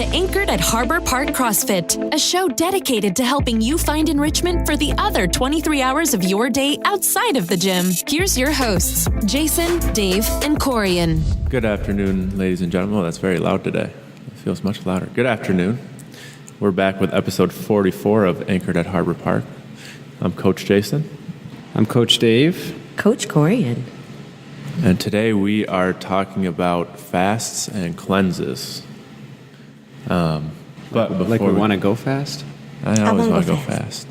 to Anchored at Harbor Park CrossFit, a show dedicated to helping you find enrichment for the other 23 hours of your day outside of the gym. Here's your hosts, Jason, Dave, and Corian. Good afternoon, ladies and gentlemen. Oh, that's very loud today. It feels much louder. Good afternoon. We're back with episode 44 of Anchored at Harbor Park. I'm Coach Jason. I'm Coach Dave. Coach Corian. And today we are talking about fasts and cleanses. But like we want to go fast? I always want to go fast.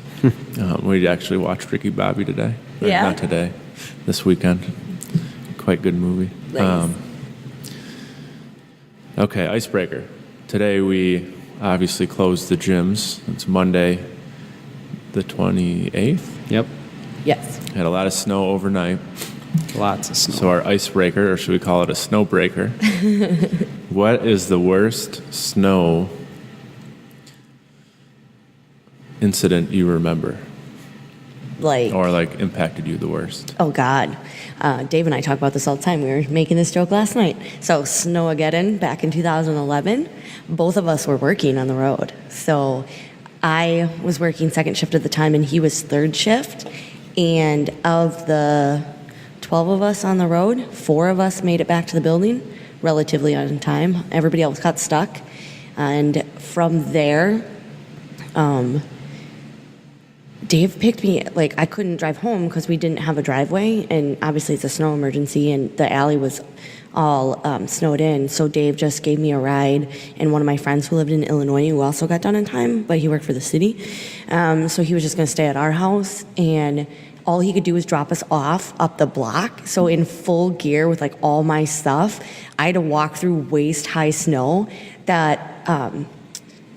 We actually watched Ricky Bobby today. Yeah. Not today. This weekend. Quite good movie. Nice. Okay, icebreaker. Today we obviously closed the gyms. It's Monday, the 28th. Yep. Yes. Had a lot of snow overnight. Lots of snow. So our icebreaker, or should we call it a snowbreaker? What is the worst snow incident you remember? Or impacted you the worst? Oh God. Dave and I talk about this all the time. We were making this joke last night. So Snowmageddon back in 2011, both of us were working on the road. So I was working second shift at the time and he was third shift. And of the 12 of us on the road, 4 of us made it back to the building relatively on time. Everybody else got stuck. And from there, Dave picked me, I couldn't drive home because we didn't have a driveway, and obviously it's a snow emergency, and the alley was all snowed in, so Dave just gave me a ride, and one of my friends who lived in Illinois, who also got done in time, but he worked for the city, so he was just going to stay at our house, and all he could do was drop us off up the block, so in full gear with all my stuff, I had to walk through waist-high snow that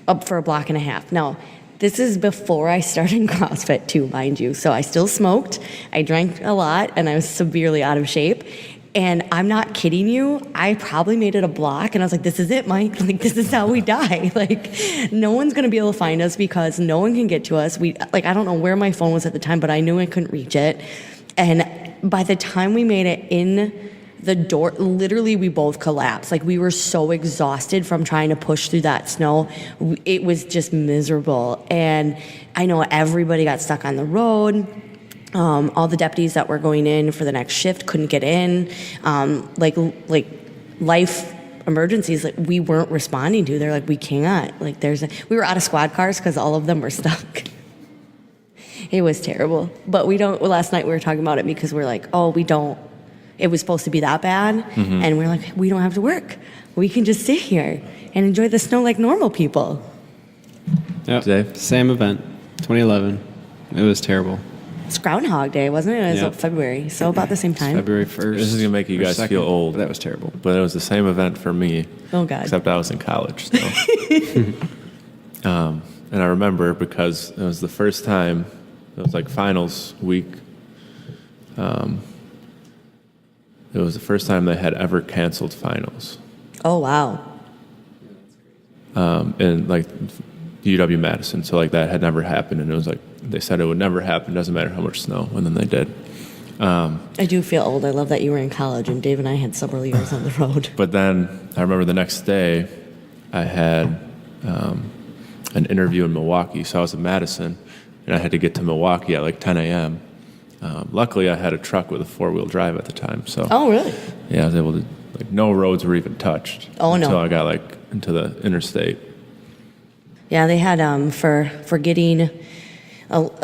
up for a block and a half. Now, this is before I started CrossFit too, mind you. So I still smoked, I drank a lot, and I was severely out of shape. And I'm not kidding you, I probably made it a block, and I was like, this is it, Mike. This is how we die. No one's going to be able to find us because no one can get to us. I don't know where my phone was at the time, but I knew I couldn't reach it. And by the time we made it in the door, literally we both collapsed. We were so exhausted from trying to push through that snow. It was just miserable. And I know everybody got stuck on the road. All the deputies that were going in for the next shift couldn't get in. Life emergencies we weren't responding to. They're like, we can't. We were out of squad cars because all of them were stuck. It was terrible. But last night we were talking about it because we're like, it was supposed to be that bad, and we're like, we don't have to work. We can just sit here and enjoy the snow like normal people. Yep. Dave? Same event, 2011. It was terrible. It's Groundhog Day, wasn't it? It was February, so about the same time. February 1st. This is going to make you guys feel old. That was terrible. But it was the same event for me. Oh, God. Except I was in college. So. And I remember because it was the first time, it was finals week. It was the first time they had ever canceled finals. Oh, wow. In UW-Madison. So that had never happened. And it was they said it would never happen. Doesn't matter how much snow. And then they did. I do feel old. I love that you were in college and Dave and I had several years on the road. But then I remember the next day I had an interview in Milwaukee. So I was in Madison and I had to get to Milwaukee at 10 a.m. Luckily, I had a truck with a 4-wheel drive at the time. So. Oh, really? Yeah, I was able to, no roads were even touched. Oh, no. Until I got, into the interstate. Yeah, they had, for getting,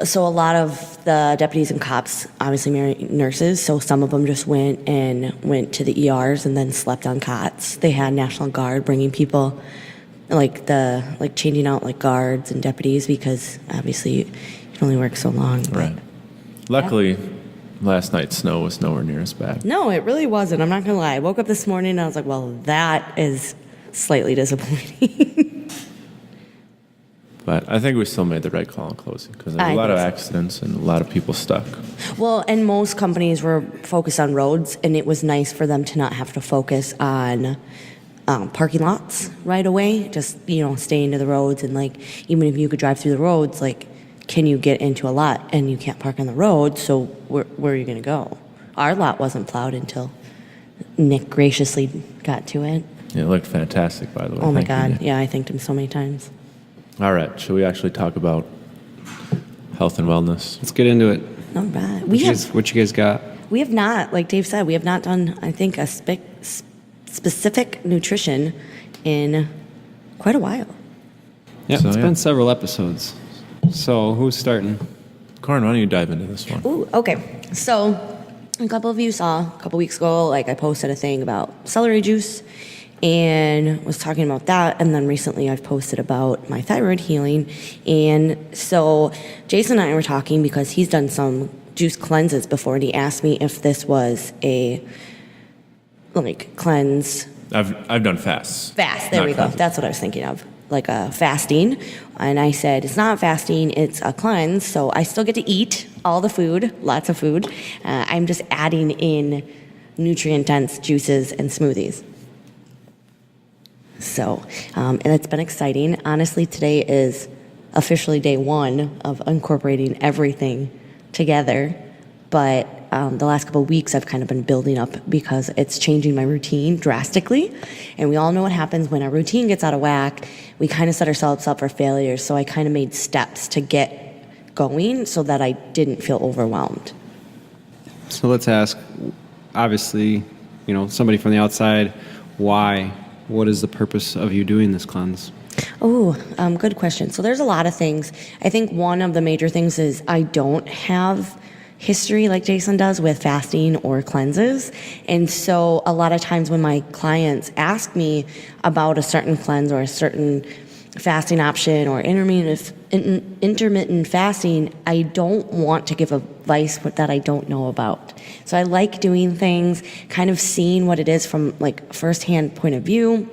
so a lot of the deputies and cops obviously married nurses, so some of them just went to the ERs and then slept on cots. They had National Guard bringing people, changing out, guards and deputies because obviously you can only work so long. Right. Luckily, last night's snow was nowhere near as bad. No, it really wasn't. I'm not going to lie. I woke up this morning and I was like, well, that is slightly disappointing. But I think we still made the right call in closing because there were a lot of accidents and a lot of people stuck. Well, and most companies were focused on roads, and it was nice for them to not have to focus on parking lots right away. Just, staying to the roads and even if you could drive through the roads, can you get into a lot and you can't park on the road, so where are you going to go? Our lot wasn't plowed until Nick graciously got to it. It looked fantastic, by the way. Oh my Thank you, God. Dave. Yeah, I thanked him so many times. All right. Should we actually talk about health and wellness? Let's get into it. All right. What you guys got? We have not, like Dave said, we have not done, I think, a specific nutrition in quite a while. Yeah, So, it's yeah. been several episodes. So who's starting? Corin, why don't you dive into this one? Ooh, okay. So a couple of you saw a couple weeks ago, like I posted a thing about celery juice and was talking about that. And then recently I've posted about my thyroid healing. And so Jason and I were talking because he's done some juice cleanses before, and he asked me if this was a cleanse. I've done fasts. Fast, there Not we go. cleanses. That's what I was thinking of, like a fasting. And I said, it's not fasting, it's a cleanse. So I still get to eat all the food, lots of food. I'm just adding in nutrient-dense juices and smoothies. So, and it's been exciting. Honestly, today is officially day one of incorporating everything together. But the last couple of weeks, I've kind of been building up because it's changing my routine drastically. And we all know what happens when our routine gets out of whack. We kind of set ourselves up for failure. So I kind of made steps to get going so that I didn't feel overwhelmed. So let's ask, obviously, somebody from the outside, why? What is the purpose of you doing this cleanse? Oh, good question. So there's a lot of things. I think one of the major things is I don't have history like Jason does with fasting or cleanses. And so a lot of times when my clients ask me about a certain cleanse or a certain fasting option or intermittent fasting, I don't want to give advice that I don't know about. So I like doing things, kind of seeing what it is from like firsthand point of view,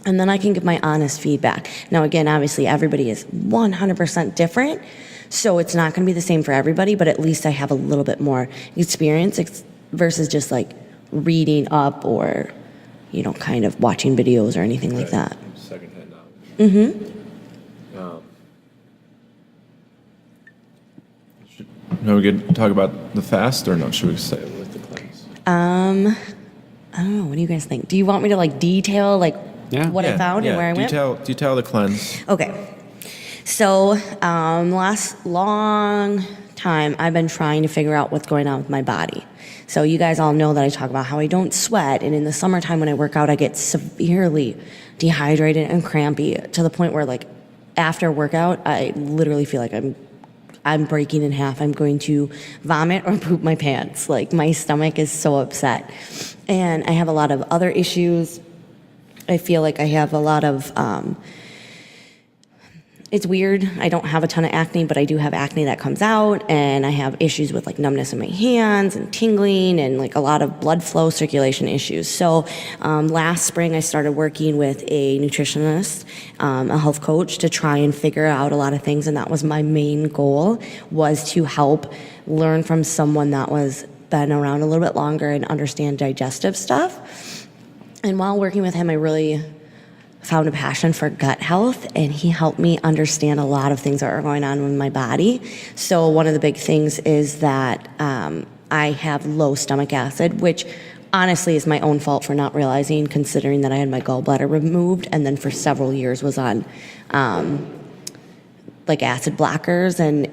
and then I can give my honest feedback. Now again, obviously everybody is 100% different, so it's not going to be the same for everybody, but at least I have a little bit more experience versus just like reading up or, kind of watching videos or anything like that. Secondhand knowledge. No, we could talk about the fast, or no? Should we say it with the cleanse? I don't know. What do you guys think? Do you want me to like detail what I found and where I went? Detail the cleanse. Okay. So, last long time, I've been trying to figure out what's going on with my body. So you guys all know that I talk about how I don't sweat, and in the summertime when I work out, I get severely dehydrated and crampy to the point where, like, after workout, I literally feel like I'm breaking in half. I'm going to vomit or poop my pants. Like, my stomach is so upset. And I have a lot of other issues. I feel like I have a lot of, it's weird. I don't have a ton of acne, but I do have acne that comes out, and I have issues with like numbness in my hands and tingling and like a lot of blood flow circulation issues. So last spring I started working with a nutritionist, a health coach, to try and figure out a lot of things, and that was my main goal, was to help learn from someone that was been around a little bit longer and understand digestive stuff. And while working with him, I really found a passion for gut health, and he helped me understand a lot of things that are going on with my body. So one of the big things is that I have low stomach acid, which honestly is my own fault for not realizing, considering that I had my gallbladder removed and then for several years was on like acid blockers and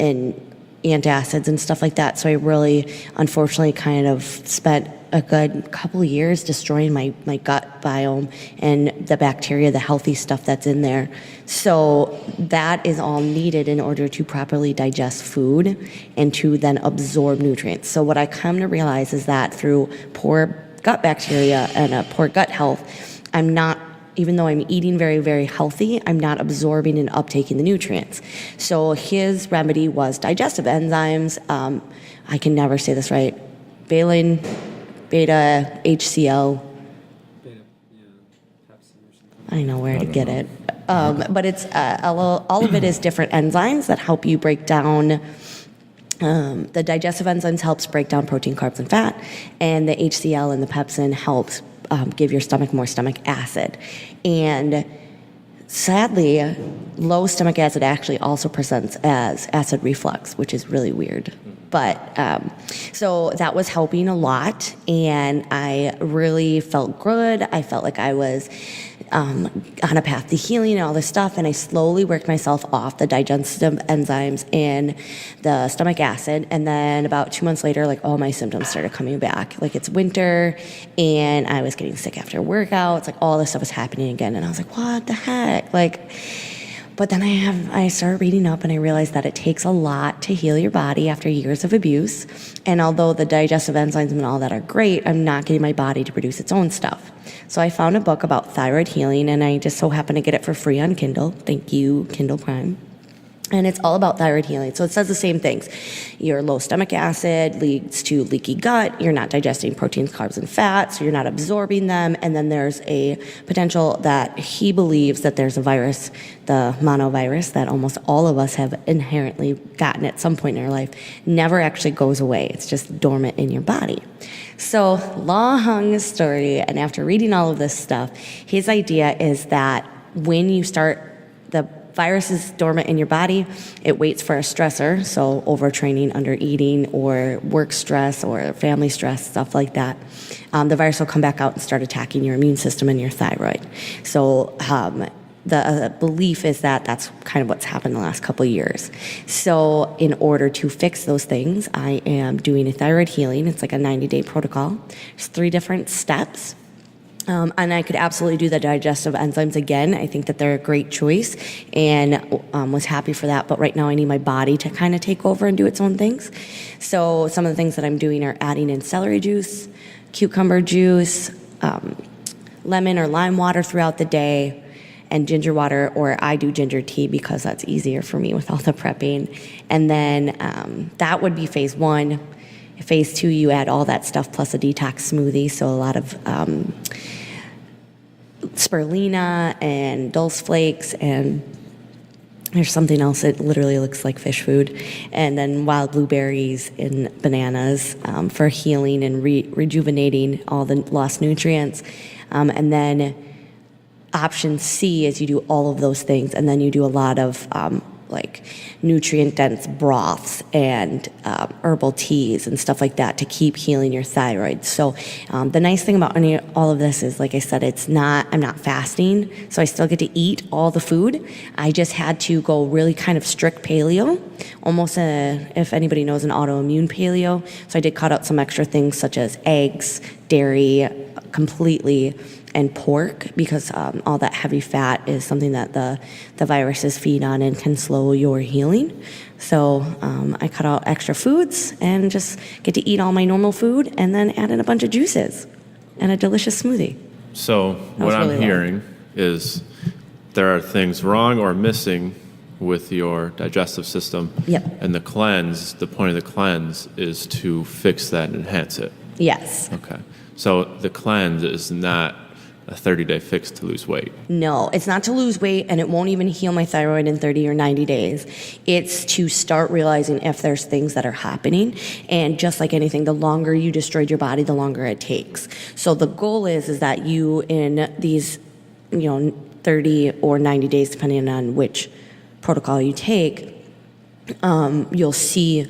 antacids and stuff like that. So I really, unfortunately, kind of spent a good couple of years destroying my gut biome and the bacteria, the healthy stuff that's in there. So that is all needed in order to properly digest food and to then absorb nutrients. So what I come to realize is that through poor gut bacteria and a poor gut health, I'm not, even though I'm eating very, very healthy, I'm not absorbing and uptaking the nutrients. So his remedy was digestive enzymes. I can never say this right. Valine, beta, HCl. I know where to get it. But it's all of it is different enzymes that help you break down. The digestive enzymes helps break down protein, carbs, and fat, and the HCl and the pepsin helps give your stomach more stomach acid. And sadly, low stomach acid actually also presents as acid reflux, which is really weird. So that was helping a lot, and I really felt good. I felt like I was on a path to healing and all this stuff, and I slowly worked myself off the digestive enzymes and the stomach acid, and then about 2 months later, like all my symptoms started coming back. Like it's winter, and I was getting sick after workouts, like all this stuff was happening again, and I was like, what the heck? But then I started reading up, and I realized that it takes a lot to heal your body after years of abuse. And although the digestive enzymes and all that are great, I'm not getting my body to produce its own stuff. So I found a book about thyroid healing, and I just so happened to get it for free on Kindle. Thank you, Kindle Prime. And it's all about thyroid healing. So it says the same things. Your low stomach acid leads to leaky gut. You're not digesting proteins, carbs, and fats, so you're not absorbing them. And then there's a potential that he believes that there's a virus, the monovirus, that almost all of us have inherently gotten at some point in our life, never actually goes away. It's just dormant in your body. So long story, and after reading all of this stuff, his idea is that when you start, the virus is dormant in your body, it waits for a stressor, so overtraining, undereating, or work stress, or family stress, stuff like that. The virus will come back out and start attacking your immune system and your thyroid. So the belief is that that's kind of what's happened the last couple of years. So in order to fix those things, I am doing a thyroid healing. It's like a 90-day protocol. There's 3 different steps. And I could absolutely do the digestive enzymes again. I think that they're a great choice, and was happy for that. But right now I need my body to kind of take over and do its own things. So some of the things that I'm doing are adding in celery juice, cucumber juice, lemon or lime water throughout the day, and ginger water, or I do ginger tea because that's easier for me with all the prepping. And then that would be phase 1. Phase 2, you add all that stuff plus a detox smoothie, so a lot of spirulina and dulse flakes, and there's something else that literally looks like fish food, and then wild blueberries and bananas for healing and rejuvenating all the lost nutrients. And then option C is you do all of those things, and then you do a lot of like nutrient-dense broths and herbal teas and stuff like that to keep healing your thyroid. So the nice thing about all of this is, like I said, I'm not fasting, so I still get to eat all the food. I just had to go really kind of strict paleo, almost if anybody knows, an autoimmune paleo. So I did cut out some extra things such as eggs, dairy, completely, and pork, because all that heavy fat is something that the viruses feed on and can slow your healing. So I cut out extra foods and just get to eat all my normal food, and then add in a bunch of juices and a delicious smoothie. So what I'm hearing is there are things wrong or missing with your digestive system. Yep. And the point of the cleanse is to fix that and enhance it. Yes. Okay. So the cleanse is not a 30-day fix to lose weight. No, it's not to lose weight, and it won't even heal my thyroid in 30 or 90 days. It's to start realizing if there's things that are happening. And just like anything, the longer you destroyed your body, the longer it takes. So the goal is that you, in these 30 or 90 days, depending on which protocol you take, you'll see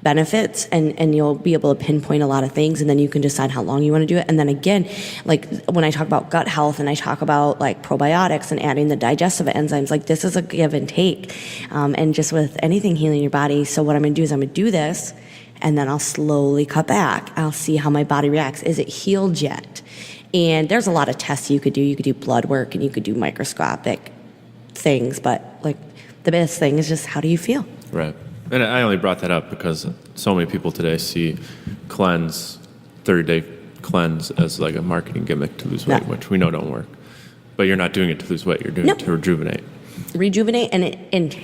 benefits, and you'll be able to pinpoint a lot of things, and then you can decide how long you want to do it. And then again, like when I talk about gut health and I talk about like probiotics and adding the digestive enzymes, like this is a give and take, and just with anything healing your body. So what I'm going to do is I'm going to do this, and then I'll slowly cut back. I'll see how my body reacts. Is it healed yet? And there's a lot of tests you could do. You could do blood work, and you could do microscopic things, but like the best thing is just, how do you feel? Right. And I only brought that up because so many people today see 30-day cleanse as like a marketing gimmick to lose weight, which we know don't work. But you're not doing it to lose weight. You're doing it to rejuvenate. And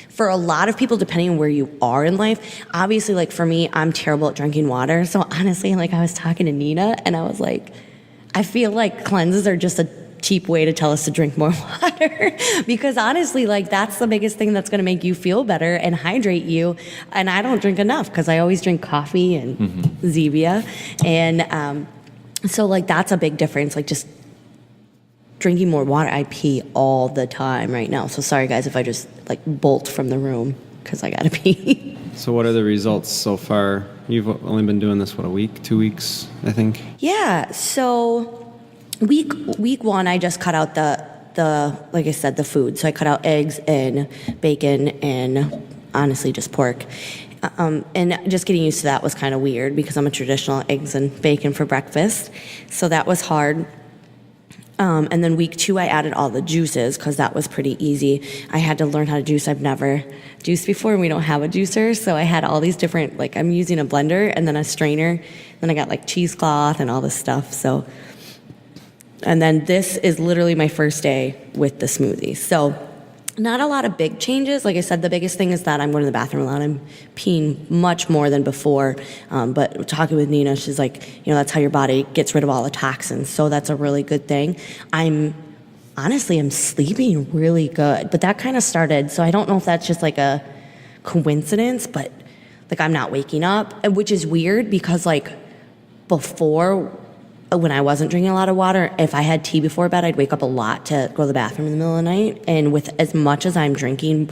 for a lot of people, depending on where you are in life, obviously, like for me, I'm terrible at drinking water. So honestly, like I was talking to Nina, and I was like, I feel like cleanses are just a cheap way to tell us to drink more water, because honestly, like that's the biggest thing that's going to make you feel better and hydrate you. And I don't drink enough because I always drink coffee and Zevia, and so like that's a big difference. Like just drinking more water. I pee all the time right now, so sorry guys if I just like bolt from the room because I gotta pee. So what are the results so far? You've only been doing this, a week, 2 weeks, I think? Yeah, so week one, I just cut out the like I said, the food. So I cut out eggs and bacon and honestly just pork. And just getting used to that was kind of weird because I'm a traditional eggs and bacon for breakfast. So that was hard. And then week two, I added all the juices because that was pretty easy. I had to learn how to juice. I've never juiced before, and we don't have a juicer. So I had all these different, like I'm using a blender and then a strainer. Then I got like cheesecloth and all this stuff. So, and then this is literally my first day with the smoothie. So not a lot of big changes. Like I said, the biggest thing is that I'm going to the bathroom a lot. I'm peeing much more than before. But talking with Nina, she's like, that's how your body gets rid of all the toxins. So that's a really good thing. I'm sleeping really good. But that kind of started, so I don't know if that's just like a coincidence, but like I'm not waking up, which is weird because like before, when I wasn't drinking a lot of water, if I had tea before bed, I'd wake up a lot to go to the bathroom in the middle of the night. And with as much as I'm drinking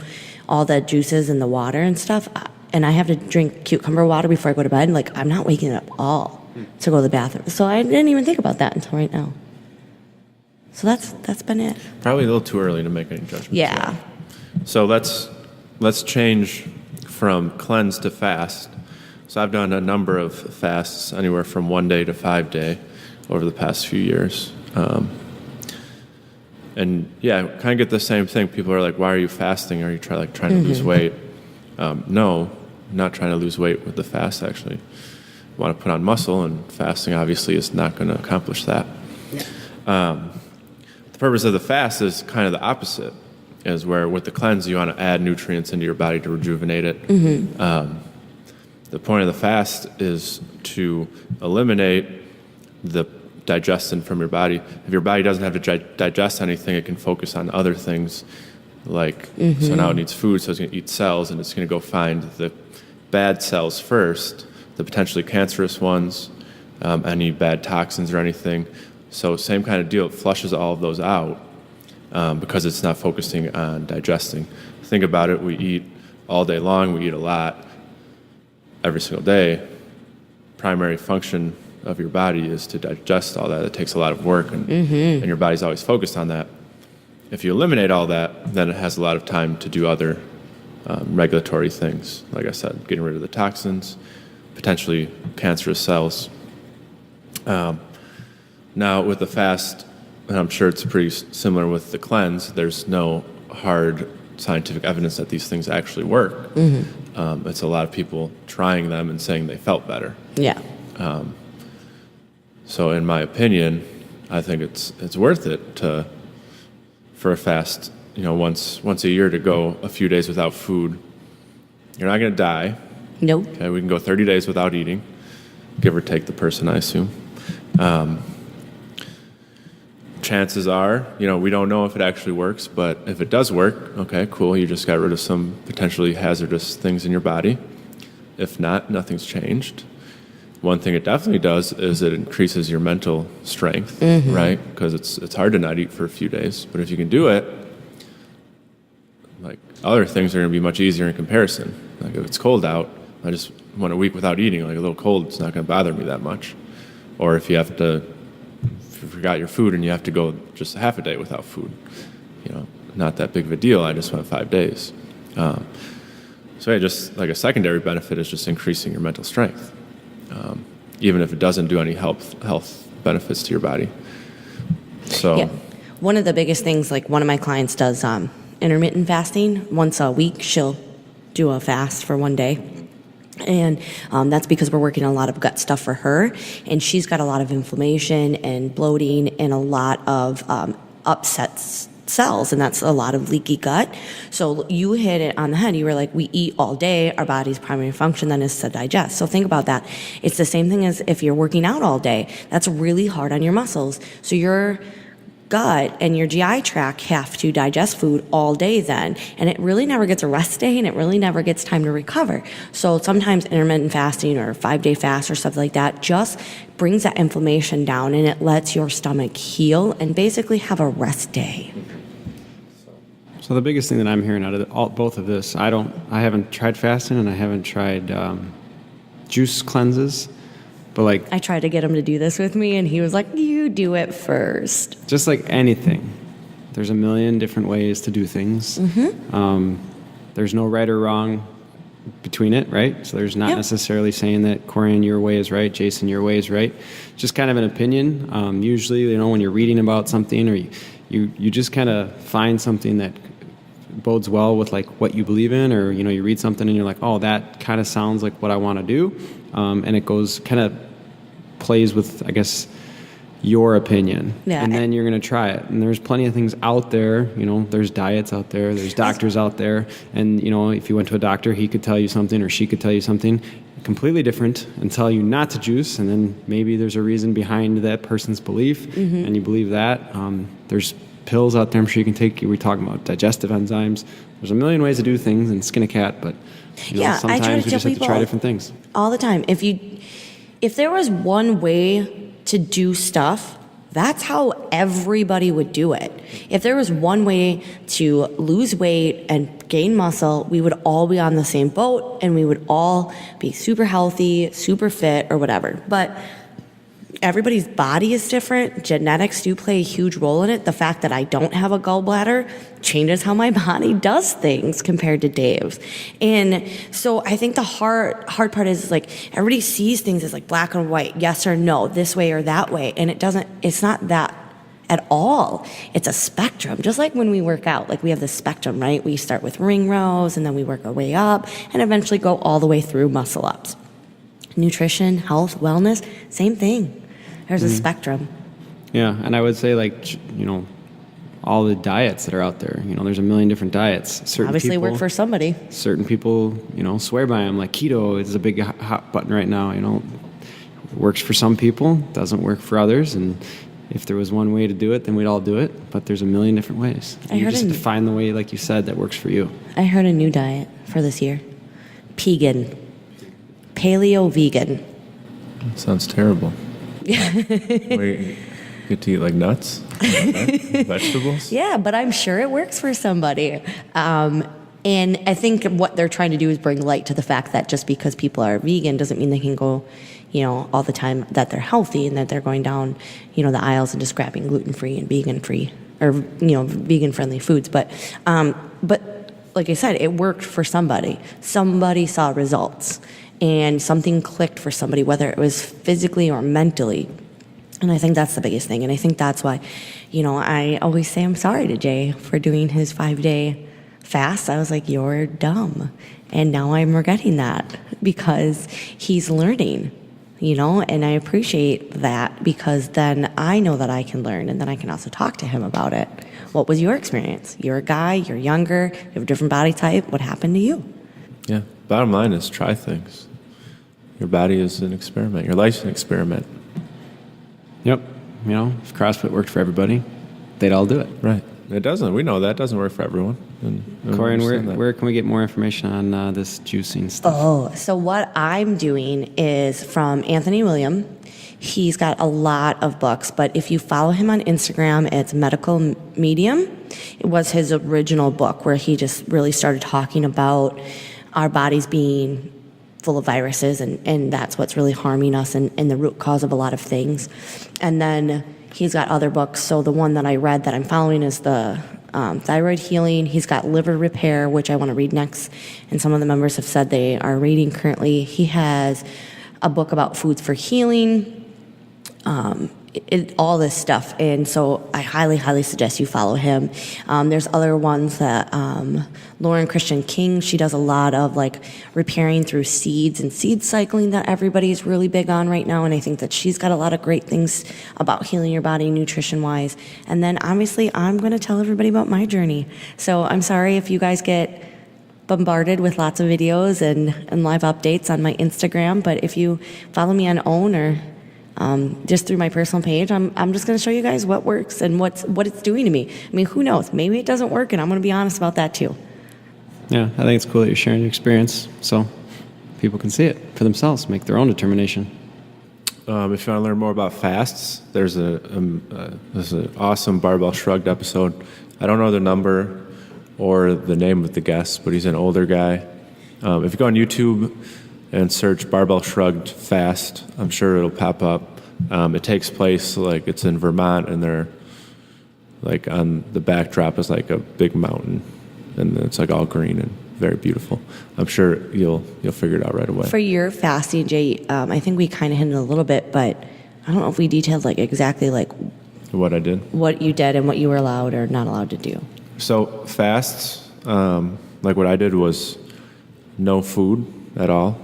all the juices and the water and stuff, and I have to drink cucumber water before I go to bed, like I'm not waking up all to go to the bathroom. So I didn't even think about that until right now. So that's been it. Probably a little too early to make any judgments. Yeah. So let's change from cleanse to fast. So I've done a number of fasts, anywhere from 1 day to 5 day, over the past few years. And yeah, kind of get the same thing. People are like, why are you fasting? Are you trying to lose weight? No, not trying to lose weight with the fast, actually. I want to put on muscle, and fasting obviously is not going to accomplish that. Yeah. The purpose of the fast is kind of the opposite, is where with the cleanse, you want to add nutrients into your body to rejuvenate it. The point of the fast is to eliminate the digestion from your body. If your body doesn't have to digest anything, it can focus on other things. So now it needs food, so it's going to eat cells, and it's going to go find the bad cells first, the potentially cancerous ones, any bad toxins or anything. So same kind of deal, it flushes all of those out because it's not focusing on digesting. Think about it, we eat all day long, we eat a lot every single day. Primary function of your body is to digest all that. It takes a lot of work, and your body's always focused on that. If you eliminate all that, then it has a lot of time to do other regulatory things. Like I said, getting rid of the toxins, potentially cancerous cells. Now with the fast, and I'm sure it's pretty similar with the cleanse, there's no hard scientific evidence that these things actually work. It's a lot of people trying them and saying they felt better. Yeah. So in my opinion, I think it's worth it for a fast, once a year to go a few days without food. You're not going to die. Nope. Okay, we can go 30 days without eating, give or take the person, I assume. Chances are, we don't know if it actually works, but if it does work, okay, cool, you just got rid of some potentially hazardous things in your body. If not, nothing's changed. One thing it definitely does is it increases your mental strength, right? Because it's hard to not eat for a few days. But if you can do it, like other things are going to be much easier in comparison. Like if it's cold out, I just went a week without eating. Like a little cold, it's not going to bother me that much. Or if you forgot your food and you have to go just a half a day without food, not that big of a deal. I just went 5 days. So yeah, just like a secondary benefit is just increasing your mental strength. Even if it doesn't do any health benefits to your body. So, yeah. One of the biggest things, like one of my clients does intermittent fasting. Once a week, she'll do a fast for 1 day. And that's because we're working on a lot of gut stuff for her. And she's got a lot of inflammation and bloating and a lot of upset cells, and that's a lot of leaky gut. So you hit it on the head. You were like, we eat all day. Our body's primary function then is to digest. So think about that. It's the same thing as if you're working out all day. That's really hard on your muscles. So your gut and your GI tract have to digest food all day then, and it really never gets a rest day, and it really never gets time to recover. So sometimes intermittent fasting or 5-day fast or stuff like that just brings that inflammation down, and it lets your stomach heal and basically have a rest day. So the biggest thing that I'm hearing out of both of this, I haven't tried fasting and I haven't tried juice cleanses, but like I tried to get him to do this with me, and he was like, "You do it first." just like anything, there's a million different ways to do things. There's no right or wrong between it, right? So there's not necessarily saying that Corian, your way is right, Jason, your way is right. Just kind of an opinion. Usually, when you're reading about something, or you just kind of find something that bodes well with like what you believe in, or you read something and you're like, oh, that kind of sounds like what I want to do, and it goes kind of plays with, I guess, your opinion, and then you're going to try it. And there's plenty of things out there. There's diets out there, there's doctors out there, and if you went to a doctor, he could tell you something or she could tell you something completely different and tell you not to juice, and then maybe there's a reason behind that person's belief, and you believe that. There's pills out there I'm sure you can take. We're talking about digestive enzymes. There's a million ways to do things and skin a cat, but sometimes we just have to try different things all the time. If there was one way to do stuff, that's how everybody would do it. If there was one way to lose weight and gain muscle, we would all be on the same boat and we would all be super healthy, super fit, or whatever. But everybody's body is different. Genetics do play a huge role in it. The fact that I don't have a gallbladder changes how my body does things compared to Dave's. And so I think the hard part is like everybody sees things as like black and white, yes or no, this way or that way. And it's not that at all. It's a spectrum. Just like when we work out, like we have this spectrum, right? We start with ring rows and then we work our way up and eventually go all the way through muscle ups. Nutrition, health, wellness, same thing. There's a spectrum. Yeah, and I would say all the diets that are out there. There's a million different diets. Certain Obviously people work for somebody. Certain people, swear by them. Like keto is a big hot button right now. It works for some people, doesn't work for others. And if there was one way to do it, then we'd all do it. But there's a million different ways. You just have to find the way, like you said, that works for you. I heard a new diet for this year. Pegan. Paleo vegan. Sounds terrible. Wait, you get to eat like nuts? Vegetables? Yeah, but I'm sure it works for somebody. And I think what they're trying to do is bring light to the fact that just because people are vegan doesn't mean they can go, all the time that they're healthy and that they're going down, the aisles and just grabbing gluten-free and vegan-free or, vegan-friendly foods. But like I said, it worked for somebody. Somebody saw results. And something clicked for somebody, whether it was physically or mentally. And I think that's the biggest thing. And I think that's why, I always say I'm sorry to Jay for doing his 5-day fast. I was like, you're dumb. And now I'm regretting that because he's learning, and I appreciate that because then I know that I can learn and then I can also talk to him about it. What was your experience? You're a guy, you're younger, you have a different body type. What happened to you? Yeah. Bottom line is try things. Your body is an experiment. Your life's an experiment. Yep. If CrossFit worked for everybody, they'd all do it. Right. It doesn't. We know that. It doesn't work for everyone. Corian, where can we get more information on this juicing stuff? Oh, so what I'm doing is from Anthony William. He's got a lot of books, but if you follow him on Instagram, it's Medical Medium. It was his original book where he just really started talking about our bodies being full of viruses, and that's what's really harming us and the root cause of a lot of things. And then he's got other books. So the one that I read that I'm following is the thyroid healing. He's got liver repair, which I want to read next. And some of the members have said they are reading currently. He has a book about foods for healing, all this stuff. And so I highly, highly suggest you follow him. There's other ones that Lauren Christian King, she does a lot of like repairing through seeds and seed cycling that everybody's really big on right now. And I think that she's got a lot of great things about healing your body nutrition wise. And then obviously I'm going to tell everybody about my journey. So I'm sorry if you guys get bombarded with lots of videos and live updates on my Instagram. But if you follow me on OWN or just through my personal page, I'm just going to show you guys what works and what it's doing to me. I mean, who knows? Maybe it doesn't work, and I'm going to be honest about that too. Yeah, I think it's cool that you're sharing your experience so people can see it for themselves, make their own determination. If you want to learn more about fasts, there's an awesome Barbell Shrugged episode. I don't know the number, or the name of the guest, but he's an older guy. If you go on YouTube and search barbell shrugged fast, I'm sure it'll pop up. It takes place like it's in Vermont, and they're like on the backdrop is like a big mountain, and it's like all green and very beautiful. I'm sure you'll figure it out right away. For your fasting, Jay, I think we kind of hinted a little bit, but I don't know if we detailed like exactly like What I did. what you did and what you were allowed or not allowed to do. So fasts, like what I did was no food at all.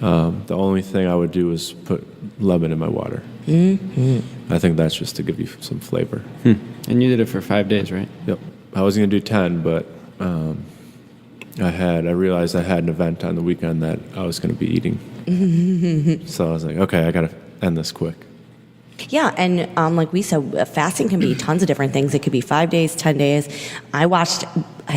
The only thing I would do is put lemon in my water. Mm-hmm. I think that's just to give you some flavor. And you did it for 5 days, right? Yep. I was going to do 10, but I realized I had an event on the weekend that I was going to be eating. So I was like, okay, I got to end this quick. Yeah, and like we said, fasting can be tons of different things. It could be 5 days, 10 days. I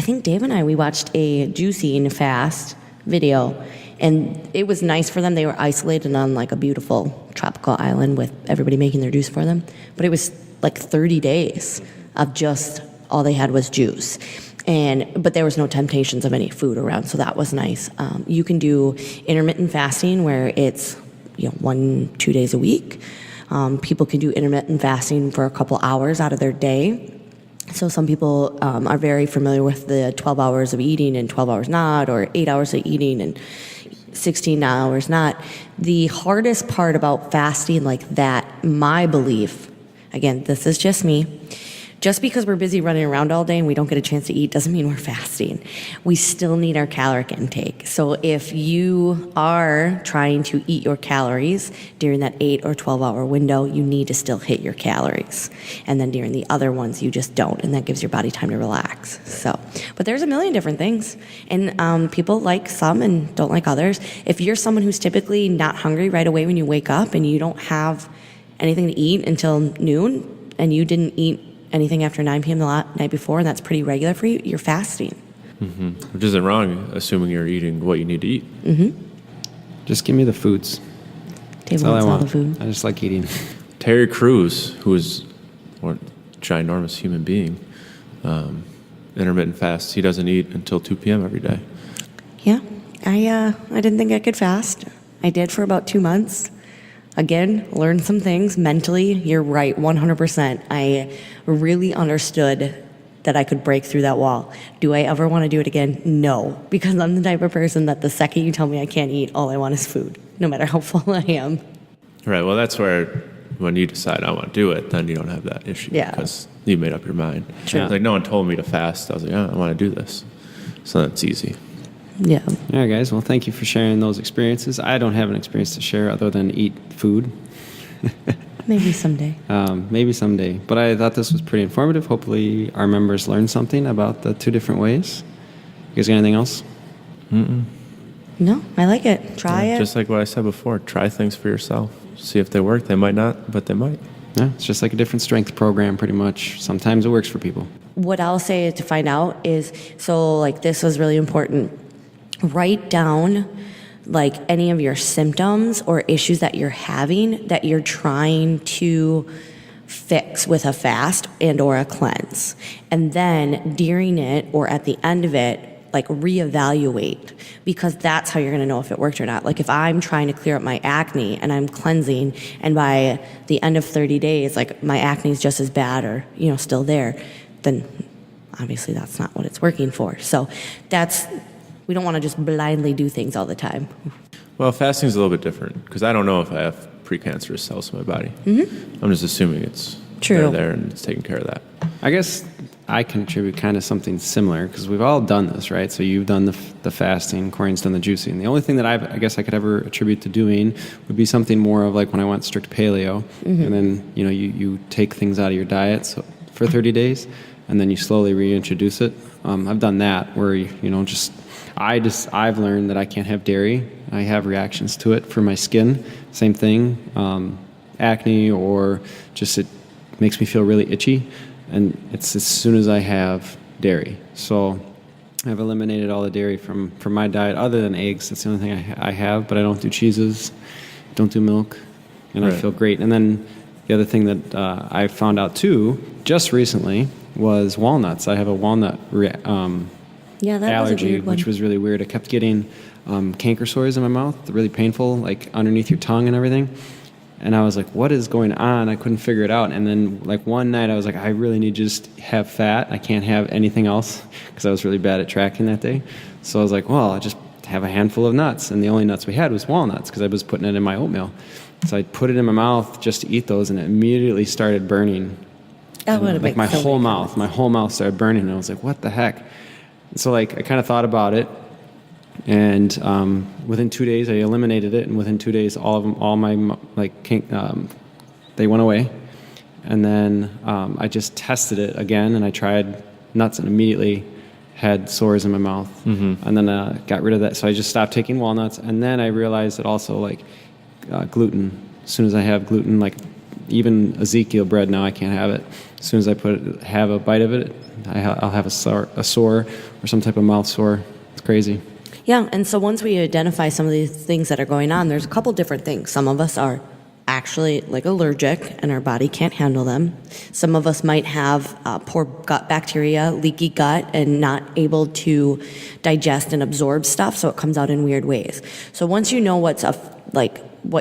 think Dave and we watched a juicing fast video, and it was nice for them. They were isolated on like a beautiful tropical island with everybody making their juice for them. But it was like 30 days of just all they had was juice. But there was no temptations of any food around, so that was nice. You can do intermittent fasting where it's 1-2 days a week. People can do intermittent fasting for a couple hours out of their day. So some people are very familiar with the 12 hours of eating and 12 hours not, or 8 hours of eating and 16 hours not. The hardest part about fasting like that, my belief, again, this is just me, just because we're busy running around all day and we don't get a chance to eat doesn't mean we're fasting. We still need our caloric intake. So if you are trying to eat your calories during that 8 or 12 hour window, you need to still hit your calories. And then during the other ones, you just don't. And that gives your body time to relax. But there's a million different things. And people like some and don't like others. If you're someone who's typically not hungry right away when you wake up and you don't have anything to eat until noon and you didn't eat anything after 9 p.m. the night before, and that's pretty regular for you, you're fasting. Mm-hmm. Which isn't wrong, assuming you're eating what you need to eat. Mm-hmm. Just give me the foods. Dave wants all the food. I just like eating. Terry Crews, who is a ginormous human being, intermittent fasts. He doesn't eat until 2 p.m. every day. Yeah, I didn't think I could fast. I did for about 2 months. Again, learned some things mentally. You're right, 100%. I really understood that I could break through that wall. Do I ever want to do it again? No, because I'm the type of person that the second you tell me I can't eat, all I want is food, no matter how full I am. Right, well, that's where when you decide I want to do it, then you don't have that issue. Yeah. Because you made up your mind. True. Like, no one told me to fast. I was like, I want to do this. So that's easy. Yeah. All right, guys. Well, thank you for sharing those experiences. I don't have an experience to share other than eat food. Maybe someday. Maybe someday. But I thought this was pretty informative. Hopefully our members learned something about the two different ways. You guys got anything else? No, I like it. Try it. Just like what I said before, try things for yourself. See if they work. They might not, but they might. Yeah, it's just like a different strength program pretty much. Sometimes it works for people. What I'll say to find out is, so like this was really important. Write down like any of your symptoms or issues that you're having that you're trying to fix with a fast and or a cleanse. And then during it or at the end of it, like reevaluate, because that's how you're going to know if it worked or not. Like if I'm trying to clear up my acne and I'm cleansing, and by the end of 30 days, like my acne is just as bad or, still there, then obviously that's not what it's working for. So we don't want to just blindly do things all the time. Well, fasting is a little bit different because I don't know if I have precancerous cells in my body. Mm-hmm. I'm just assuming it's true there and it's taking care of that. I guess I contribute kind of something similar because we've all done this, right? So you've done the fasting, Corian's done the juicing. The only thing that I guess I could ever attribute to doing would be something more of like when I went strict paleo, and then you take things out of your diet for 30 days, and then you slowly reintroduce it. I've done that where I've learned that I can't have dairy. I have reactions to it for my skin. Same thing, acne, or just it makes me feel really itchy. And it's as soon as I have dairy. So I've eliminated all the dairy from my diet other than eggs. That's the only thing I have, but I don't do cheeses, don't do milk, and right. I feel great. And then the other thing that I found out too, just recently, was walnuts. I have a walnut Yeah, that allergy, was a weird one. which was really weird. I kept getting canker sores in my mouth, really painful, like underneath your tongue and everything. And I was like, what is going on? I couldn't figure it out. And then like one night I was like, I really need to just have fat. I can't have anything else because I was really bad at tracking that day. So I was like, well, I'll just have a handful of nuts. And the only nuts we had was walnuts because I was putting it in my oatmeal. So I put it in my mouth just to eat those, and it immediately started burning. Like my whole mouth started burning. And I was like, what the heck? So like I kind of thought about it. And within 2 days, I eliminated it, and within 2 days, all my they went away. And then I just tested it again, and I tried nuts, and immediately had sores in my mouth. Mm-hmm. And then got rid of that. So I just stopped taking walnuts, and then I realized that also like gluten. As soon as I have gluten, like even Ezekiel bread now, I can't have it. As soon as I have a bite of it, I'll have a sore or some type of mouth sore. It's crazy. Yeah, and so once we identify some of these things that are going on, there's a couple different things. Some of us are actually like allergic and our body can't handle them. Some of us might have poor gut bacteria, leaky gut, and not able to digest and absorb stuff, so it comes out in weird ways. So once you know what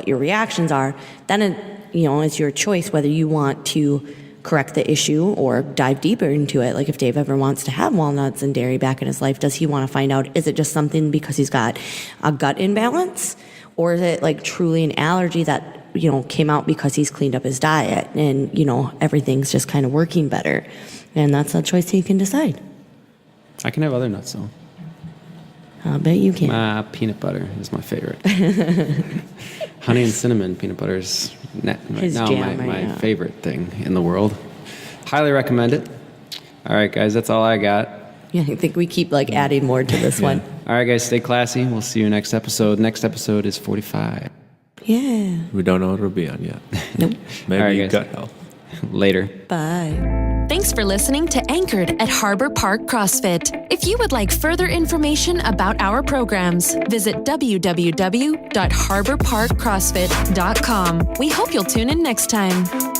your reactions are, then it's your choice whether you want to correct the issue or dive deeper into it. Like if Dave ever wants to have walnuts and dairy back in his life, does he want to find out, is it just something because he's got a gut imbalance, or is it like truly an allergy that came out because he's cleaned up his diet and everything's just kind of working better? And that's a choice he can decide. I can have other nuts though. I bet you can. Peanut butter is my favorite. Honey and cinnamon peanut butter is my favorite thing in the world. Highly recommend it. All right, guys, that's all I got. Yeah, I think we keep adding more to this one. All right, guys, stay classy. We'll see you next episode. Next episode is 45. Yeah. We don't know what it'll be on yet. Nope. Maybe right, gut health. Later. Bye. Thanks for listening to Anchored at Harbor Park CrossFit. If you would like further information about our programs, visit www.harborparkcrossfit.com. We hope you'll tune in next time.